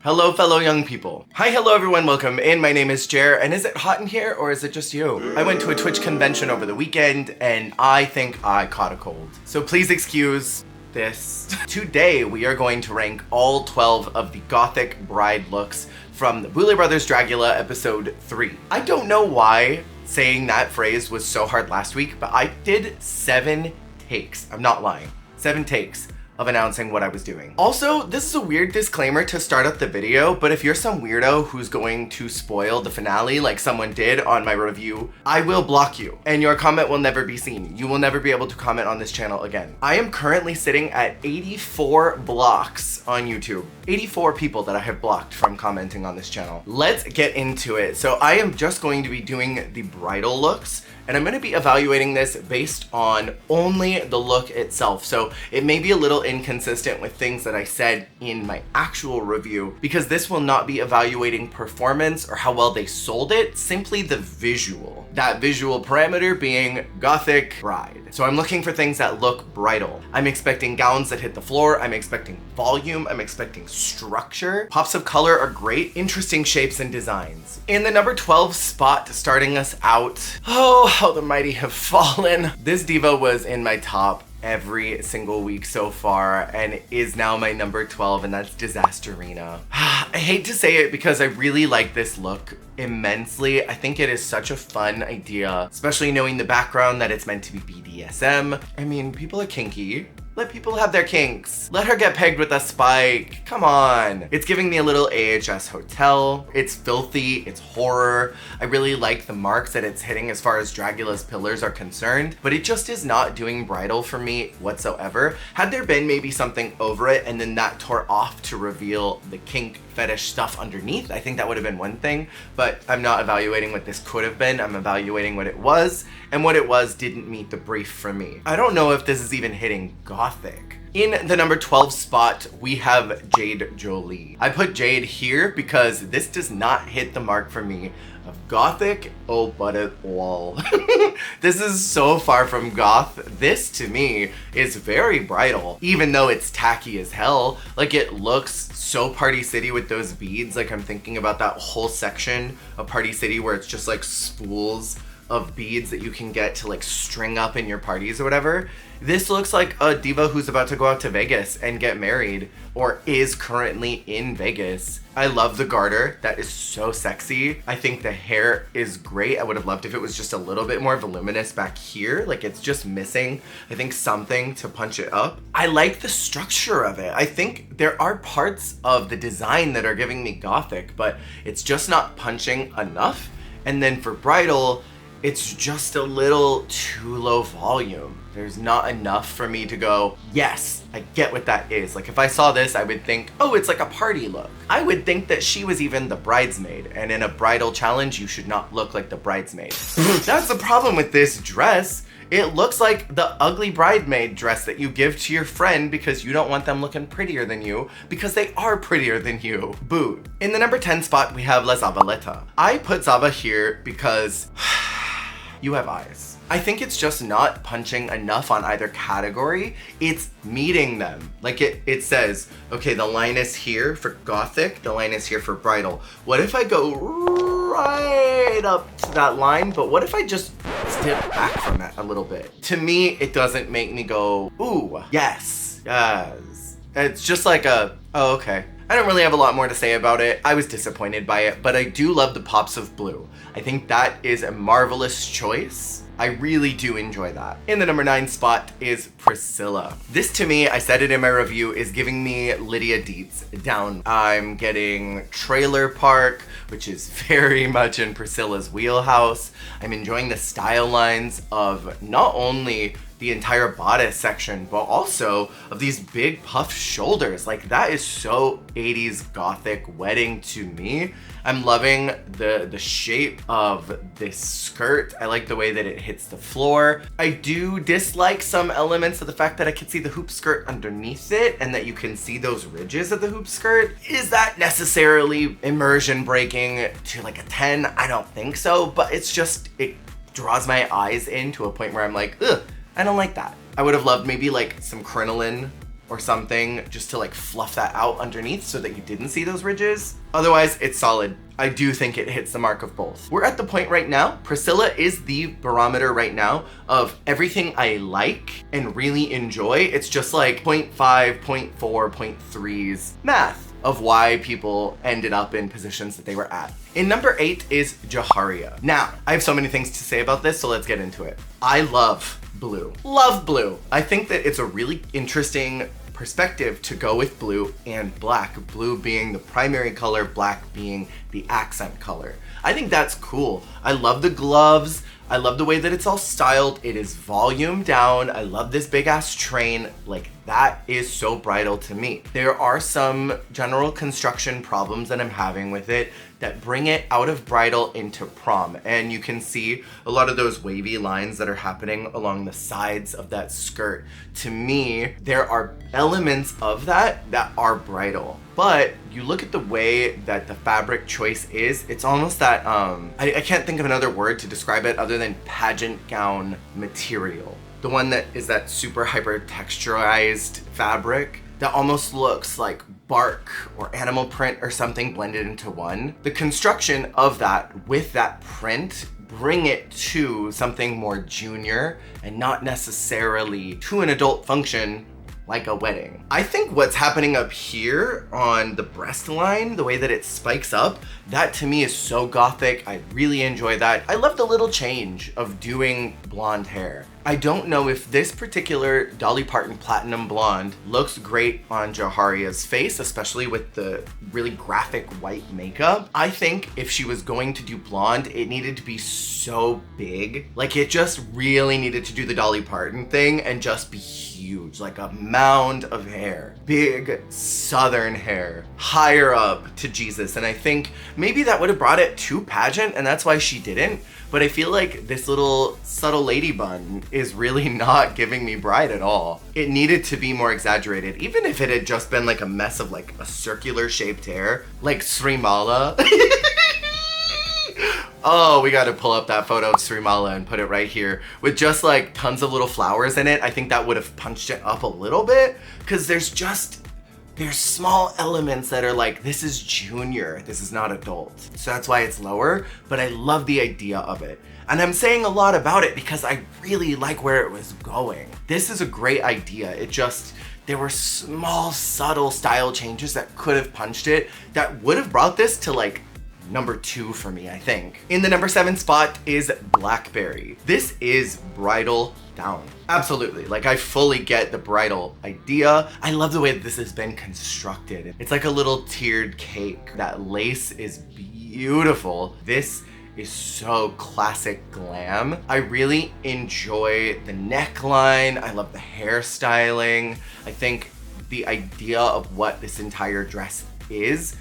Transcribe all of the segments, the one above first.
Hello, fellow young people. Hi, hello everyone, welcome in. My name is Jer, and is it hot in here or is it just you? I went to a Twitch convention over the weekend and I think I caught a cold. So please excuse this. Today we are going to rank all 12 of the gothic bride looks from the Boulet Brothers Dragula episode 3. I don't know why saying that phrase was so hard last week, but I did 7 takes. I'm not lying. 7 takes of announcing what I was doing. Also, this is a weird disclaimer to start up the video, but if you're some weirdo who's going to spoil the finale like someone did on my review, I will block you and your comment will never be seen. You will never be able to comment on this channel again. I am currently sitting at 84 blocks on YouTube. 84 people that I have blocked from commenting on this channel. Let's get into it. So I am just going to be doing the bridal looks, and I'm gonna be evaluating this based on only the look itself. So it may be a little inconsistent with things that I said in my actual review, because this will not be evaluating performance or how well they sold it, simply the visual. That visual parameter being gothic bride. So I'm looking for things that look bridal. I'm expecting gowns that hit the floor. I'm expecting volume. I'm expecting structure. Pops of color are great. Interesting shapes and designs. In the number 12 spot, starting us out, oh, how the mighty have fallen. This diva was in my top every single week so far and is now my number 12, and that's Disasterina. I hate to say it because I really like this look immensely. I think it is such a fun idea, especially knowing the background that it's meant to be BDSM. I mean, people are kinky. Let people have their kinks. Let her get pegged with a spike. Come on. It's giving me a little AHS hotel. It's filthy, it's horror. I really like the marks that it's hitting as far as Dragula's pillars are concerned, but it just is not doing bridal for me whatsoever. Had there been maybe something over it and then that tore off to reveal the kink fetish stuff underneath, I think that would have been one thing, but I'm not evaluating what this could have been. I'm evaluating what it was, and what it was didn't meet the brief for me. I don't know if this is even hitting gothic. In the number 12 spot, we have Jade Jolie. I put Jade here because this does not hit the mark for me of gothic, oh but at all. This is so far from goth. This to me is very bridal, even though it's tacky as hell. Like, it looks so Party City with those beads. Like, I'm thinking about that whole section of Party City where it's just like spools of beads that you can get to like string up in your parties or whatever. This looks like a diva who's about to go out to Vegas and get married, or is currently in Vegas. I love the garter. That is so sexy. I think the hair is great. I would have loved if it was just a little bit more voluminous back here. Like, it's just missing, I think, something to punch it up. I like the structure of it. I think there are parts of the design that are giving me gothic, but it's just not punching enough. And then for bridal, it's just a little too low volume. There's not enough for me to go, yes, I get what that is. Like, if I saw this, I would think, oh, it's like a party look. I would think that she was even the bridesmaid, and in a bridal challenge, you should not look like the bridesmaid. That's the problem with this dress. It looks like the ugly bridesmaid dress that you give to your friend because you don't want them looking prettier than you, because they are prettier than you. Boo. In the number 10 spot, we have Leavaleta. I put Zava here because you have eyes. I think it's just not punching enough on either category. It's meeting them. Like, it says, okay, the line is here for gothic, the line is here for bridal. What if I go right up to that line, but what if I just step back from it a little bit? To me, it doesn't make me go, ooh, yes, yes. It's just like a, oh, okay. I don't really have a lot more to say about it. I was disappointed by it, but I do love the pops of blue. I think that is a marvelous choice. I really do enjoy that. In the number 9 spot is Priscilla. This, to me, I said it in my review, is giving me Lydia Dietz down. I'm getting trailer park, which is very much in Priscilla's wheelhouse. I'm enjoying the style lines of not only the entire bodice section, but also of these big puffed shoulders. Like, that is so 80s gothic wedding to me. I'm loving the shape of this skirt. I like the way that it hits the floor. I do dislike some elements of the fact that I can see the hoop skirt underneath it and that you can see those ridges of the hoop skirt. Is that necessarily immersion breaking to like a 10? I don't think so, but it's just, it draws my eyes in to a point where I'm like, ugh, I don't like that. I would have loved maybe like some crinoline or something just to like fluff that out underneath so that you didn't see those ridges. Otherwise, it's solid. I do think it hits the mark of both. We're at the point right now, Priscilla is the barometer right now of everything I like and really enjoy. It's just like 0.5, 0.4, 0.3s math of why people ended up in positions that they were at. In number 8 is Jiaria. Now, I have so many things to say about this, so let's get into it. I love blue. Love blue. I think that it's a really interesting perspective to go with blue and black. Blue being the primary color, black being the accent color. I think that's cool. I love the gloves. I love the way that it's all styled. It is volume down. I love this big ass train. Like, that is so bridal to me. There are some general construction problems that I'm having with it that bring it out of bridal into prom. And you can see a lot of those wavy lines that are happening along the sides of that skirt. To me, there are elements of that are bridal. But you look at the way that the fabric choice is, it's almost that, I can't think of another word to describe it other than pageant gown material. The one that is that super hyper texturized fabric that almost looks like bark or animal print or something blended into one. The construction of that with that print bring it to something more junior and not necessarily to an adult function like a wedding. I think what's happening up here on the breast line, the way that it spikes up, that to me is so gothic. I really enjoy that. I love the little change of doing blonde hair. I don't know if this particular Dolly Parton Platinum Blonde looks great on Jiaria's face, especially with the really graphic white makeup. I think if she was going to do blonde, it needed to be so big. Like, it just really needed to do the Dolly Parton thing and just be huge, like a mound of hair. Big southern hair, higher up to Jesus. And I think maybe that would have brought it to pageant, and that's why she didn't. But I feel like this little subtle lady bun is really not giving me bride at all. It needed to be more exaggerated, even if it had just been like a mess of like a circular shaped hair, like Srimala. Oh, we gotta pull up that photo of Srimala and put it right here with just like tons of little flowers in it. I think that would have punched it up a little bit, because there's small elements that are like, this is junior, this is not adult. So that's why it's lower, but I love the idea of it. And I'm saying a lot about it because I really like where it was going. This is a great idea. There were small, subtle style changes that could have punched it, that would have brought this to like number 2 for me, I think. In the number 7 spot is Blackberry. This is bridal down. Absolutely, like I fully get the bridal idea. I love the way that this has been constructed. It's like a little tiered cake. That lace is beautiful. This is so classic glam. I really enjoy the neckline. I love the hairstyling. I think the idea of what this entire dress is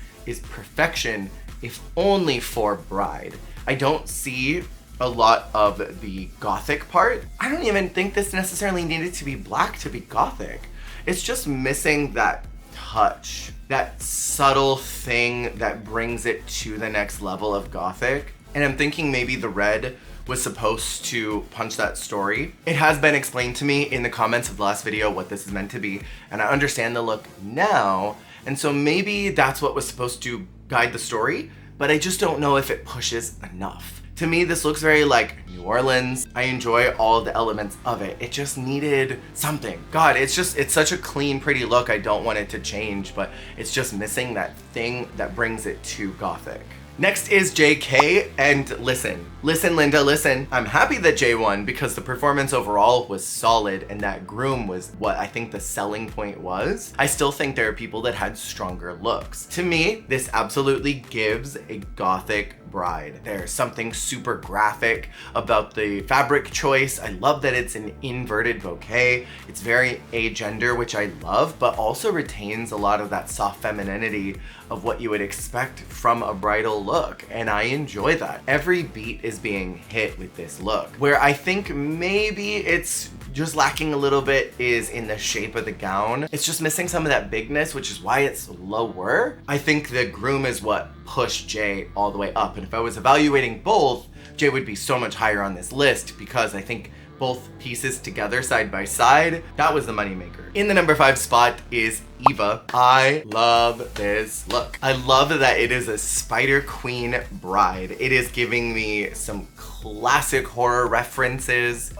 perfection, if only for bride. I don't see a lot of the gothic part. I don't even think this necessarily needed to be black to be gothic. It's just missing that touch, that subtle thing that brings it to the next level of gothic. And I'm thinking maybe the red was supposed to punch that story. It has been explained to me in the comments of the last video what this is meant to be, and I understand the look now. And so maybe that's what was supposed to guide the story, but I just don't know if it pushes enough. To me, this looks very like New Orleans. I enjoy all the elements of it. It just needed something. God, it's such a clean, pretty look. I don't want it to change, but it's just missing that thing that brings it to gothic. Next is JK, and listen, Linda, listen. I'm happy that Jay won because the performance overall was solid and that groom was what I think the selling point was. I still think there are people that had stronger looks. To me, this absolutely gives a gothic bride. There's something super graphic about the fabric choice. I love that it's an inverted bouquet. It's very agender, which I love, but also retains a lot of that soft femininity of what you would expect from a bridal look, and I enjoy that. Every beat is being hit with this look. Where I think maybe it's just lacking a little bit is in the shape of the gown. It's just missing some of that bigness, which is why it's lower. I think the groom is what pushed Jay all the way up, and if I was evaluating both, Jay would be so much higher on this list because I think both pieces together side by side, that was the moneymaker. In the number 5 spot is Eva. I love this look. I love that it is a Spider Queen bride. It is giving me some classic horror references.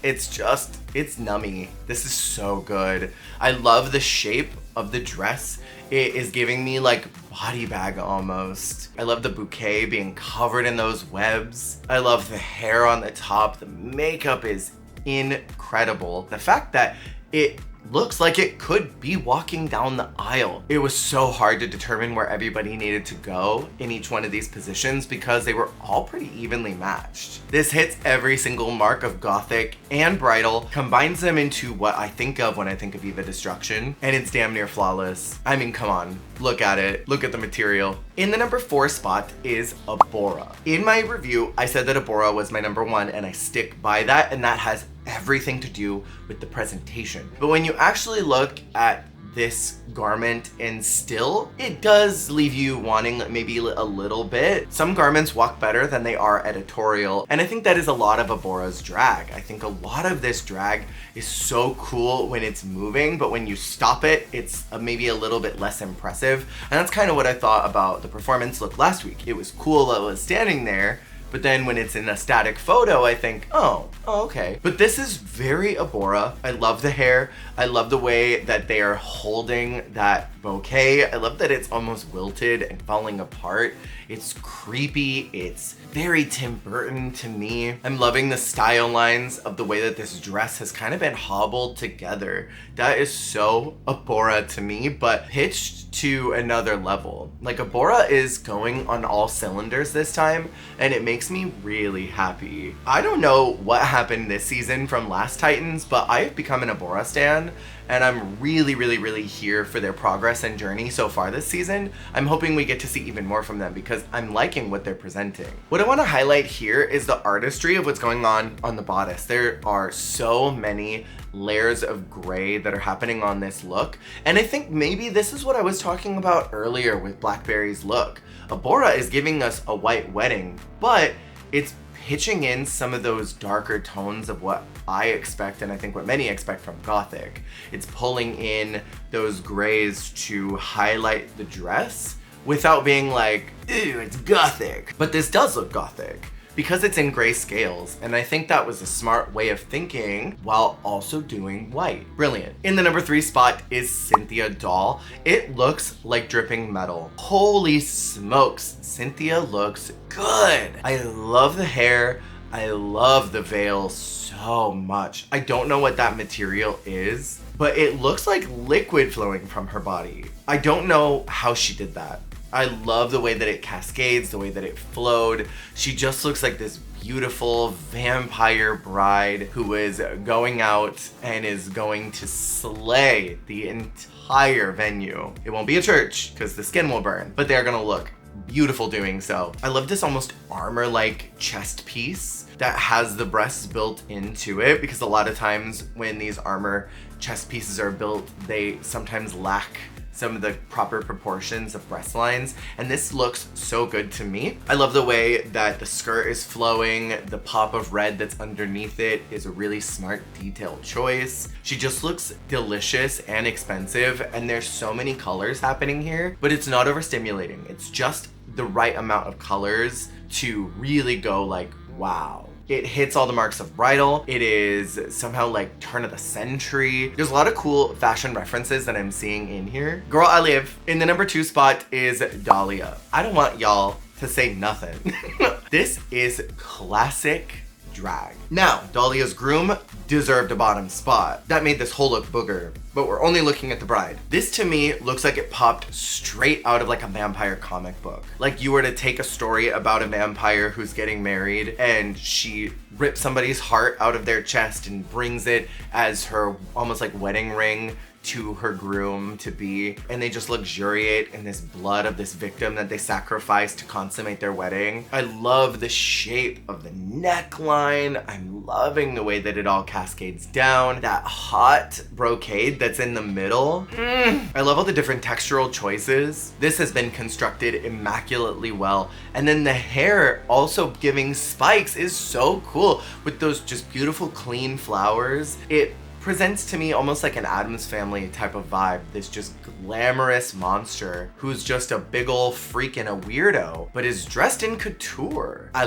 It's nummy. This is so good. I love the shape of the dress. It is giving me like body bag almost. I love the bouquet being covered in those webs. I love the hair on the top. The makeup is incredible. The fact that it looks like it could be walking down the aisle. It was so hard to determine where everybody needed to go in each one of these positions because they were all pretty evenly matched. This hits every single mark of gothic and bridal, combines them into what I think of when I think of Eva Destruction, and it's damn near flawless. I mean, come on, look at it, look at the material. In the number 4 spot is Abora. In my review, I said that Abora was my number 1 and I stick by that, and that has everything to do with the presentation. But when you actually look at this garment in still, it does leave you wanting maybe a little bit. Some garments walk better than they are editorial, and I think that is a lot of Abora's drag. I think a lot of this drag is so cool when it's moving, but when you stop it, it's maybe a little bit less impressive. And that's kind of what I thought about the performance look last week. It was cool that it was standing there, but then when it's in a static photo, I think, oh, okay. But this is very Abora. I love the hair. I love the way that they are holding that bouquet. I love that it's almost wilted and falling apart. It's creepy. It's very Tim Burton to me. I'm loving the style lines of the way that this dress has kind of been hobbled together. That is so Abora to me, but pitched to another level. Like, Abora is going on all cylinders this time, and it makes me really happy. I don't know what happened this season from last Titans, but I've become an Abora stan, and I'm really here for their progress and journey so far this season. I'm hoping we get to see even more from them because I'm liking what they're presenting. What I want to highlight here is the artistry of what's going on the bodice. There are so many layers of gray that are happening on this look, and I think maybe this is what I was talking about earlier with Blackberry's look. Abora is giving us a white wedding, but it's pitching in some of those darker tones of what I expect, and I think what many expect from Gothic. It's pulling in those grays to highlight the dress without being like, ew, it's Gothic. But this does look Gothic because it's in gray scales, and I think that was a smart way of thinking while also doing white. Brilliant. In the number 3 spot is Cynthia doll. It looks like dripping metal. Holy smokes, Cynthia looks good. I love the hair. I love the veil so much. I don't know what that material is, but it looks like liquid flowing from her body. I don't know how she did that. I love the way that it cascades, the way that it flowed. She just looks like this beautiful vampire bride who is going out and is going to slay the entire venue. It won't be a church because the skin will burn, but they're gonna look beautiful doing so. I love this almost armor-like chest piece that has the breasts built into it, because a lot of times when these armor chest pieces are built, they sometimes lack some of the proper proportions of breast lines, and this looks so good to me. I love the way that the skirt is flowing. The pop of red that's underneath it is a really smart detailed choice. She just looks delicious and expensive, and there's so many colors happening here, but it's not overstimulating. It's just the right amount of colors to really go like, wow. It hits all the marks of bridal. It is somehow like turn of the century. There's a lot of cool fashion references that I'm seeing in here. Girl, I live. In the number 2 spot is Dalia. I don't want y'all to say nothing. This is classic drag. Now, Dalia's groom deserved a bottom spot. That made this whole look booger, but we're only looking at the bride. This to me looks like it popped straight out of like a vampire comic book. Like you were to take a story about a vampire who's getting married and she rips somebody's heart out of their chest and brings it as her almost like wedding ring to her groom to be, and they just luxuriate in this blood of this victim that they sacrifice to consummate their wedding. I love the shape of the neckline. I'm loving the way that it all cascades down. That hot brocade that's in the middle. I love all the different textural choices. This has been constructed immaculately well. And then the hair also giving spikes is so cool with those just beautiful clean flowers. It presents to me almost like an Addams Family type of vibe. This just glamorous monster who's just a big ol' freak and a weirdo, but is dressed in couture. I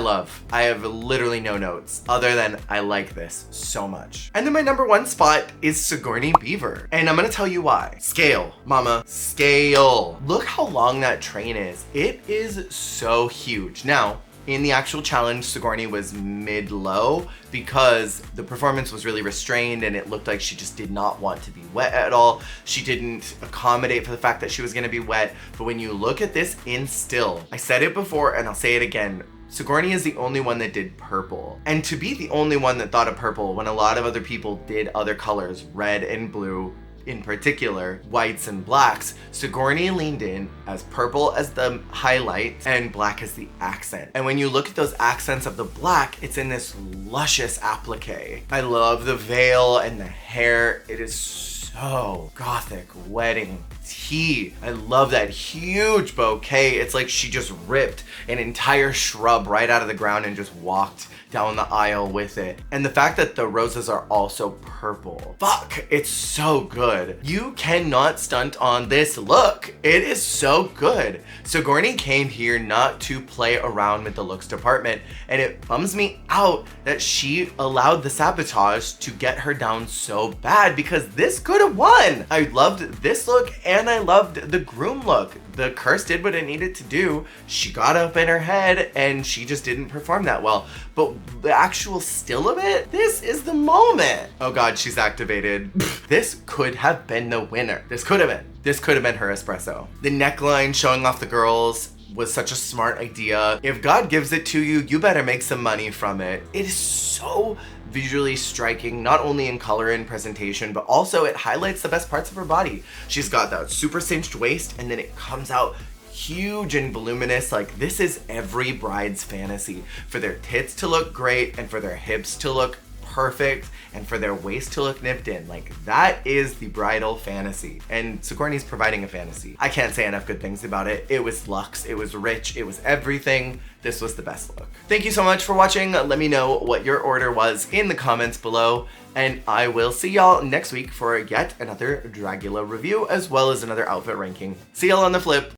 have literally no notes other than I like this so much. And then my number one spot is Sigourney Beaver. And I'm gonna tell you why. Scale, mama, scale. Look how long that train is. It is so huge. Now, in the actual challenge, Sigourney was mid-low because the performance was really restrained and it looked like she just did not want to be wet at all. She didn't accommodate for the fact that she was gonna be wet. But when you look at this in still, I said it before and I'll say it again, Sigourney is the only one that did purple. And to be the only one that thought of purple when a lot of other people did other colors, red and blue, in particular, whites and blacks, Sigourney leaned in as purple as the highlight and black as the accent. And when you look at those accents of the black, it's in this luscious applique. I love the veil and the hair. It is so gothic wedding tea. I love that huge bouquet. It's like she just ripped an entire shrub right out of the ground and just walked down the aisle with it. And the fact that the roses are also purple. Fuck, it's so good. You cannot stunt on this look. It is so good. Sigourney came here not to play around with the looks department, and it bums me out that she allowed the sabotage to get her down so bad because this could have won. I loved this look and I loved the groom look. The curse did what it needed to do. She got up in her head and she just didn't perform that well. But the actual still of it, this is the moment. Oh God, she's activated. This could have been the winner. This could have been her espresso. The neckline showing off the girls was such a smart idea. If God gives it to you, you better make some money from it. It is so visually striking, not only in color and presentation, but also it highlights the best parts of her body. She's got that super cinched waist and then it comes out huge and voluminous. Like, this is every bride's fantasy, for their tits to look great and for their hips to look perfect and for their waist to look nipped in. Like, that is the bridal fantasy, and Sigourney's providing a fantasy. I can't say enough good things about it. It was luxe, it was rich, it was everything. This was the best look. Thank you so much for watching. Let me know what your order was in the comments below, and I will see y'all next week for yet another Dragula review as well as another outfit ranking. See y'all on the flip.